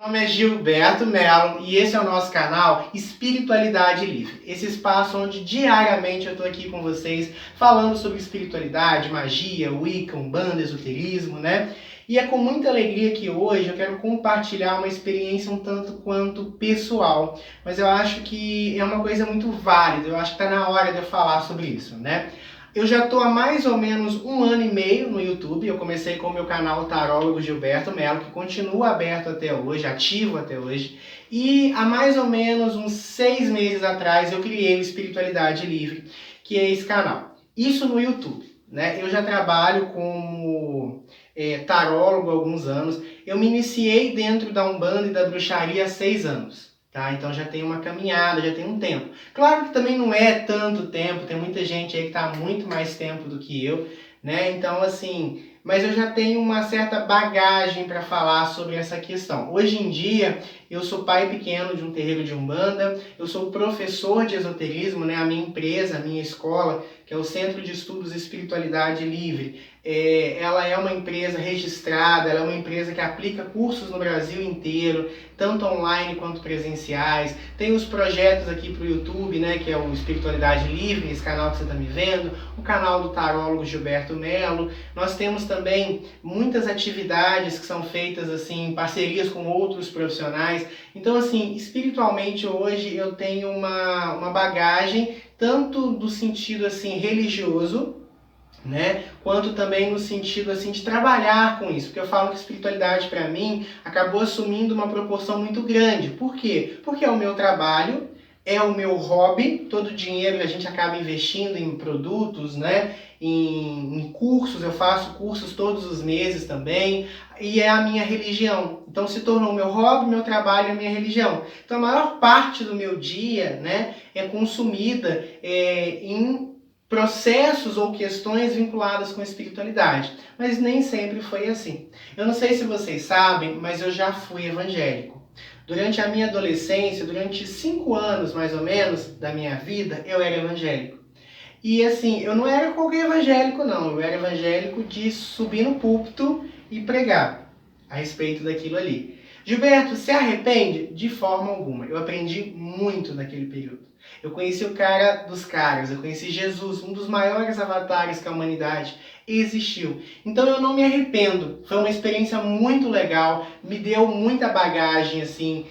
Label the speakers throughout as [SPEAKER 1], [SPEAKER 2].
[SPEAKER 1] Meu nome é Gilberto Melo e esse é o nosso canal Espiritualidade Livre. Esse espaço onde diariamente eu estou aqui com vocês falando sobre espiritualidade, magia, Wicca, Umbanda, esoterismo, né? E é com muita alegria que hoje eu quero compartilhar uma experiência um tanto quanto pessoal, mas eu acho que é uma coisa muito válida, eu acho que está na hora de eu falar sobre isso, né? Eu já estou há mais ou menos 1 ano e meio no YouTube. Eu comecei com o meu canal Tarólogo Gilberto Melo, que continua aberto até hoje, ativo até hoje. E há mais ou menos uns 6 meses atrás eu criei o Espiritualidade Livre, que é esse canal. Isso no YouTube, né? Eu já trabalho como tarólogo há alguns anos. Eu me iniciei dentro da Umbanda e da bruxaria há 6 anos. Tá? Então já tem uma caminhada, já tem um tempo. Claro que também não é tanto tempo, tem muita gente aí que está há muito mais tempo do que eu, né? Então, assim, mas eu já tenho uma certa bagagem para falar sobre essa questão. Hoje em dia, eu sou pai pequeno de um terreiro de Umbanda, eu sou professor de esoterismo, né? A minha empresa, a minha escola, que é o Centro de Estudos Espiritualidade Livre, ela é uma empresa registrada, ela é uma empresa que aplica cursos no Brasil inteiro, tanto online quanto presenciais. Tem os projetos aqui para o YouTube, né, que é o Espiritualidade Livre, esse canal que você está me vendo, o canal do tarólogo Gilberto Melo. Nós temos também muitas atividades que são feitas assim, em parcerias com outros profissionais. Então, assim, espiritualmente hoje eu tenho uma bagagem, tanto do sentido assim religioso, né? Quanto também no sentido assim de trabalhar com isso, porque eu falo que espiritualidade para mim acabou assumindo uma proporção muito grande. Por quê? Porque é o meu trabalho, é o meu hobby, todo o dinheiro que a gente acaba investindo em produtos, né? Em cursos, eu faço cursos todos os meses também, e é a minha religião. Então se tornou meu hobby, meu trabalho e a minha religião. Então a maior parte do meu dia, né, é consumida em processos ou questões vinculadas com a espiritualidade, mas nem sempre foi assim. Eu não sei se vocês sabem, mas eu já fui evangélico. Durante a minha adolescência, durante 5 anos mais ou menos da minha vida, eu era evangélico. E assim, eu não era qualquer evangélico não, eu era evangélico de subir no púlpito e pregar a respeito daquilo ali. Gilberto, se arrepende? De forma alguma. Eu aprendi muito naquele período. Eu conheci o cara dos caras, eu conheci Jesus, um dos maiores avatares que a humanidade existiu. Então eu não me arrependo. Foi uma experiência muito legal, me deu muita bagagem, assim,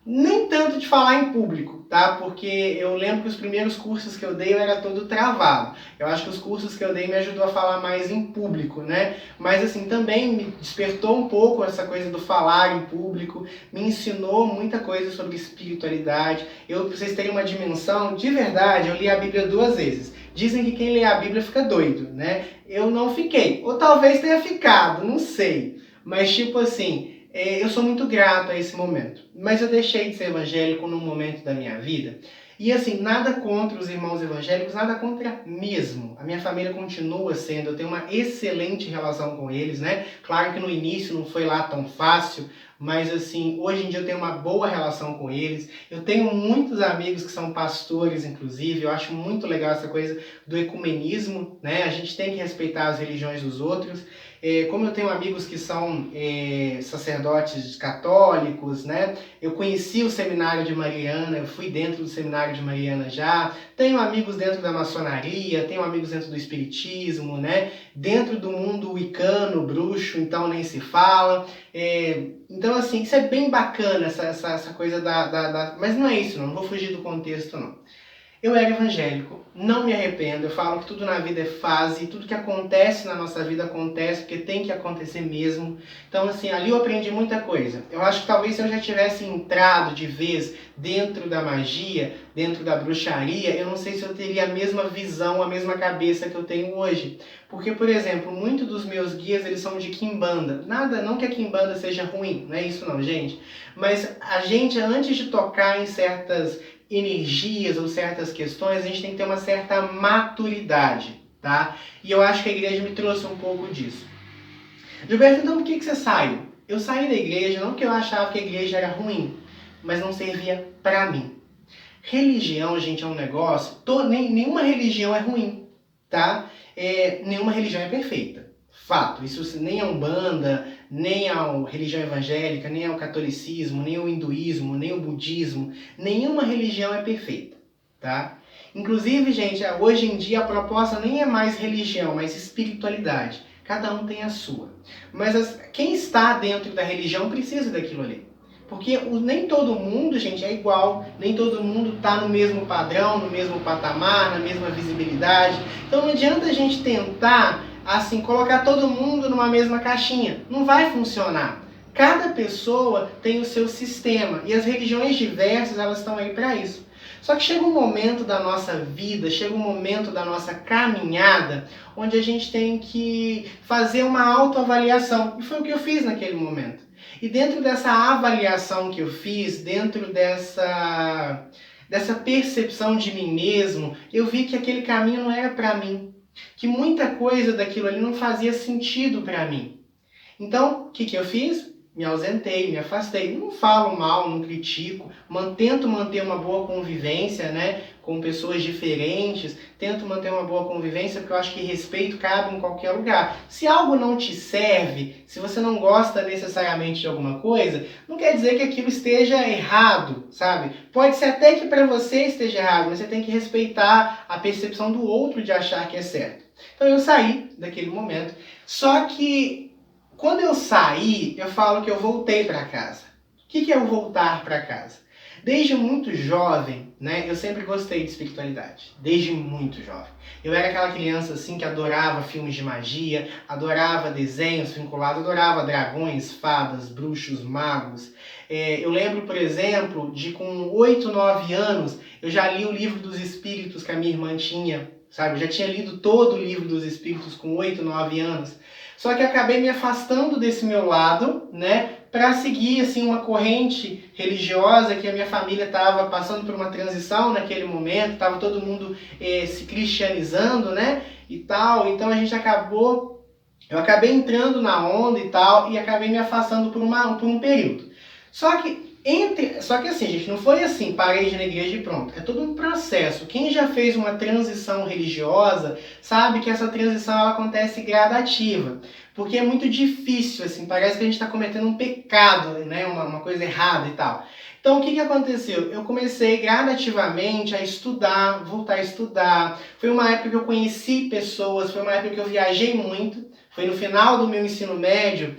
[SPEAKER 1] nem tanto de falar em público, tá? Porque eu lembro que os primeiros cursos que eu dei eu era todo travado. Eu acho que os cursos que eu dei me ajudou a falar mais em público, né? Mas assim, também me despertou um pouco essa coisa do falar em público, me ensinou muita coisa sobre espiritualidade. Pra vocês terem uma dimensão, de verdade, eu li a Bíblia 2 vezes. Dizem que quem lê a Bíblia fica doido, né? Eu não fiquei. Ou talvez tenha ficado, não sei. Mas tipo assim, eu sou muito grato a esse momento. Mas eu deixei de ser evangélico num momento da minha vida. E assim, nada contra os irmãos evangélicos, nada contra mesmo. A minha família continua sendo, eu tenho uma excelente relação com eles, né? Claro que no início não foi lá tão fácil, mas assim, hoje em dia eu tenho uma boa relação com eles. Eu tenho muitos amigos que são pastores, inclusive. Eu acho muito legal essa coisa do ecumenismo, né? A gente tem que respeitar as religiões dos outros. Como eu tenho amigos que são sacerdotes católicos, né? Eu conheci o seminário de Mariana, eu fui dentro do seminário de Mariana já. Tenho amigos dentro da maçonaria, tenho amigos dentro do espiritismo, né? Dentro do mundo wicano, bruxo, então nem se fala. Então, assim, isso é bem bacana, essa coisa Mas não é isso, não vou fugir do contexto, não. Eu era evangélico, não me arrependo, eu falo que tudo na vida é fase, tudo que acontece na nossa vida acontece porque tem que acontecer mesmo. Então assim, ali eu aprendi muita coisa. Eu acho que talvez se eu já tivesse entrado de vez dentro da magia, dentro da bruxaria, eu não sei se eu teria a mesma visão, a mesma cabeça que eu tenho hoje. Porque, por exemplo, muitos dos meus guias, eles são de quimbanda. Nada, não que a quimbanda seja ruim, não é isso não, gente. Mas a gente, antes de tocar em certas energias ou certas questões, a gente tem que ter uma certa maturidade, tá? E eu acho que a igreja me trouxe um pouco disso. Gilberto, então por que você saiu? Eu saí da igreja não porque eu achava que a igreja era ruim, mas não servia pra mim. Religião, gente, é um negócio, nenhuma religião é ruim, tá? Nenhuma religião é perfeita. Fato, isso nem a Umbanda, nem a religião evangélica, nem o catolicismo, nem o hinduísmo, nem o budismo, nenhuma religião é perfeita, tá? Inclusive, gente, hoje em dia a proposta nem é mais religião, mas espiritualidade. Cada um tem a sua. Mas quem está dentro da religião precisa daquilo ali. Porque nem todo mundo, gente, é igual. Nem todo mundo está no mesmo padrão, no mesmo patamar, na mesma visibilidade. Então não adianta a gente tentar, assim, colocar todo mundo numa mesma caixinha. Não vai funcionar. Cada pessoa tem o seu sistema. E as religiões diversas, elas estão aí para isso. Só que chega um momento da nossa vida, chega um momento da nossa caminhada, onde a gente tem que fazer uma autoavaliação. E foi o que eu fiz naquele momento. E dentro dessa avaliação que eu fiz, dentro dessa percepção de mim mesmo, eu vi que aquele caminho não era para mim. Que muita coisa daquilo ali não fazia sentido para mim. Então, o que eu fiz? Me ausentei, me afastei. Não falo mal, não critico, tento manter uma boa convivência, né, com pessoas diferentes, tento manter uma boa convivência porque eu acho que respeito cabe em qualquer lugar. Se algo não te serve, se você não gosta necessariamente de alguma coisa, não quer dizer que aquilo esteja errado, sabe? Pode ser até que para você esteja errado, mas você tem que respeitar a percepção do outro de achar que é certo. Então eu saí daquele momento, só que quando eu saí, eu falo que eu voltei para casa. O que é eu voltar para casa? Desde muito jovem, né, eu sempre gostei de espiritualidade. Desde muito jovem. Eu era aquela criança assim que adorava filmes de magia, adorava desenhos vinculados, adorava dragões, fadas, bruxos, magos. Eu lembro, por exemplo, de com 8, 9 anos, eu já li o livro dos espíritos que a minha irmã tinha, sabe? Eu já tinha lido todo o livro dos espíritos com 8, 9 anos. Só que acabei me afastando desse meu lado, né, para seguir assim uma corrente religiosa que a minha família estava passando por uma transição naquele momento, estava todo mundo se cristianizando, né, e tal. Então eu acabei entrando na onda e tal e acabei me afastando por um período. Só que assim, gente, não foi assim, parei de ir na igreja e pronto. É todo um processo. Quem já fez uma transição religiosa sabe que essa transição ela acontece gradativa. Porque é muito difícil, assim, parece que a gente está cometendo um pecado, né? Uma coisa errada e tal. Então, o que aconteceu? Eu comecei gradativamente a estudar, voltar a estudar. Foi uma época que eu conheci pessoas, foi uma época que eu viajei muito. Foi no final do meu ensino médio.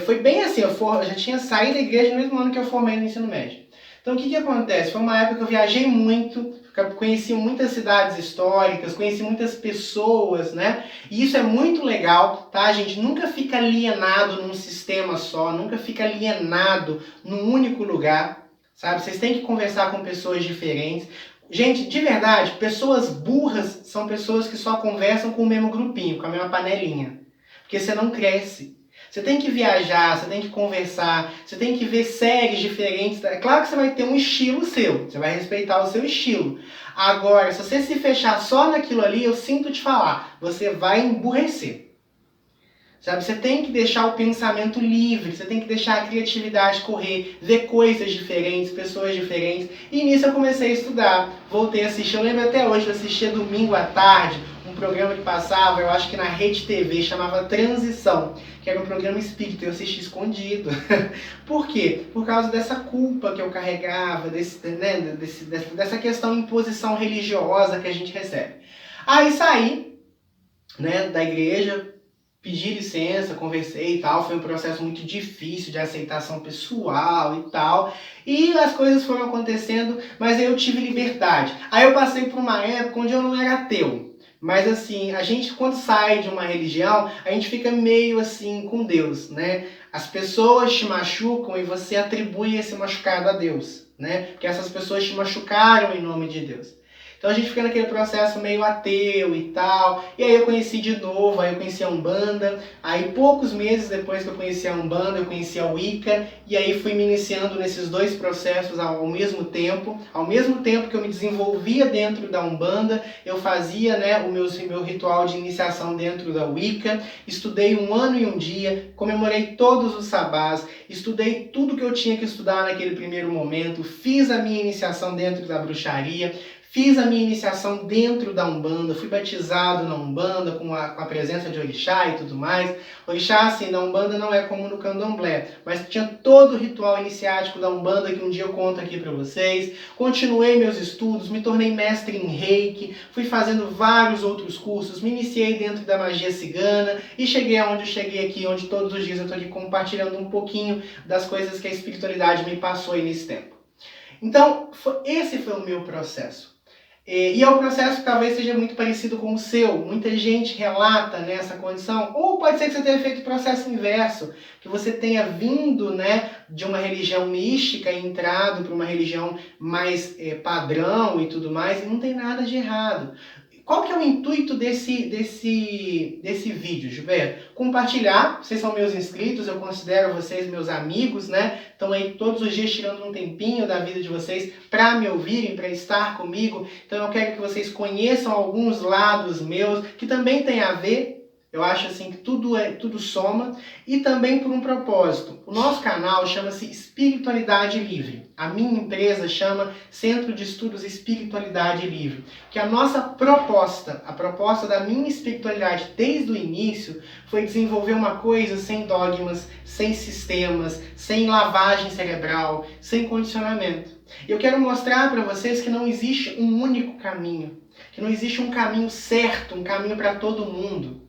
[SPEAKER 1] Foi bem assim, eu já tinha saído da igreja no mesmo ano que eu formei no ensino médio. Então, o que acontece? Foi uma época que eu viajei muito, conheci muitas cidades históricas, conheci muitas pessoas, né? E isso é muito legal, tá, gente? Nunca fica alienado num sistema só, nunca fica alienado num único lugar, sabe? Vocês têm que conversar com pessoas diferentes. Gente, de verdade, pessoas burras são pessoas que só conversam com o mesmo grupinho, com a mesma panelinha. Porque você não cresce. Você tem que viajar, você tem que conversar, você tem que ver séries diferentes. É claro que você vai ter um estilo seu, você vai respeitar o seu estilo. Agora, se você se fechar só naquilo ali, eu sinto te falar, você vai emburrecer. Sabe? Você tem que deixar o pensamento livre, você tem que deixar a criatividade correr, ver coisas diferentes, pessoas diferentes. E nisso eu comecei a estudar, voltei a assistir. Eu lembro até hoje, eu assistia domingo à tarde, um programa que passava, eu acho que na Rede TV, chamava Transição, que era um programa espírita, eu assisti escondido. Por quê? Por causa dessa culpa que eu carregava, dessa questão de imposição religiosa que a gente recebe. Aí saí, né, da igreja, pedi licença, conversei e tal, foi um processo muito difícil de aceitação pessoal e tal, e as coisas foram acontecendo, mas aí eu tive liberdade. Aí eu passei por uma época onde eu não era ateu, mas assim, a gente quando sai de uma religião, a gente fica meio assim com Deus, né? As pessoas te machucam e você atribui esse machucado a Deus, né? Porque essas pessoas te machucaram em nome de Deus. Então a gente fica naquele processo meio ateu e tal. E aí eu conheci de novo, aí eu conheci a Umbanda. Aí poucos meses depois que eu conheci a Umbanda, eu conheci a Wicca. E aí fui me iniciando nesses dois processos ao mesmo tempo. Ao mesmo tempo que eu me desenvolvia dentro da Umbanda, eu fazia, né, o meu ritual de iniciação dentro da Wicca. Estudei 1 ano e 1 dia, comemorei todos os sabás, estudei tudo que eu tinha que estudar naquele primeiro momento, fiz a minha iniciação dentro da bruxaria, Fiz a minha iniciação dentro da Umbanda, fui batizado na Umbanda com a presença de Orixá e tudo mais. Orixá, assim, na Umbanda não é como no Candomblé, mas tinha todo o ritual iniciático da Umbanda que um dia eu conto aqui para vocês. Continuei meus estudos, me tornei mestre em Reiki, fui fazendo vários outros cursos, me iniciei dentro da magia cigana e cheguei aonde eu cheguei aqui, onde todos os dias eu estou aqui compartilhando um pouquinho das coisas que a espiritualidade me passou aí nesse tempo. Então, esse foi o meu processo. E é um processo que talvez seja muito parecido com o seu. Muita gente relata nessa condição. Ou pode ser que você tenha feito o processo inverso. Que você tenha vindo, né, de uma religião mística e entrado para uma religião mais padrão e tudo mais. E não tem nada de errado. Qual que é o intuito desse vídeo, Gilberto? Compartilhar, vocês são meus inscritos, eu considero vocês meus amigos, né? Estão aí todos os dias tirando um tempinho da vida de vocês para me ouvirem, para estar comigo. Então eu quero que vocês conheçam alguns lados meus, que também tem a ver. Eu acho assim que tudo soma, e também por um propósito. O nosso canal chama-se Espiritualidade Livre. A minha empresa chama Centro de Estudos Espiritualidade Livre. Que a nossa proposta, a proposta da minha espiritualidade desde o início, foi desenvolver uma coisa sem dogmas, sem sistemas, sem lavagem cerebral, sem condicionamento. Eu quero mostrar para vocês que não existe um único caminho, que não existe um caminho certo, um caminho para todo mundo.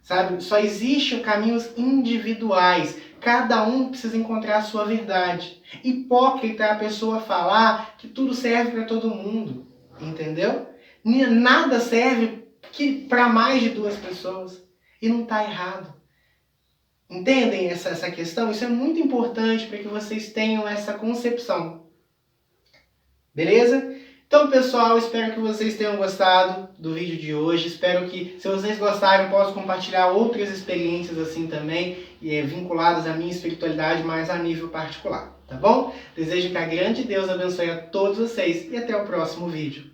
[SPEAKER 1] Sabe? Só existem caminhos individuais. Cada um precisa encontrar a sua verdade. Hipócrita é a pessoa falar que tudo serve para todo mundo. Entendeu? Nada serve para mais de 2 pessoas. E não está errado. Entendem essa questão? Isso é muito importante para que vocês tenham essa concepção. Beleza? Então, pessoal, espero que vocês tenham gostado do vídeo de hoje. Espero que, se vocês gostarem, eu possa compartilhar outras experiências assim também, vinculadas à minha espiritualidade, mas a nível particular, tá bom? Desejo que a grande Deus abençoe a todos vocês e até o próximo vídeo.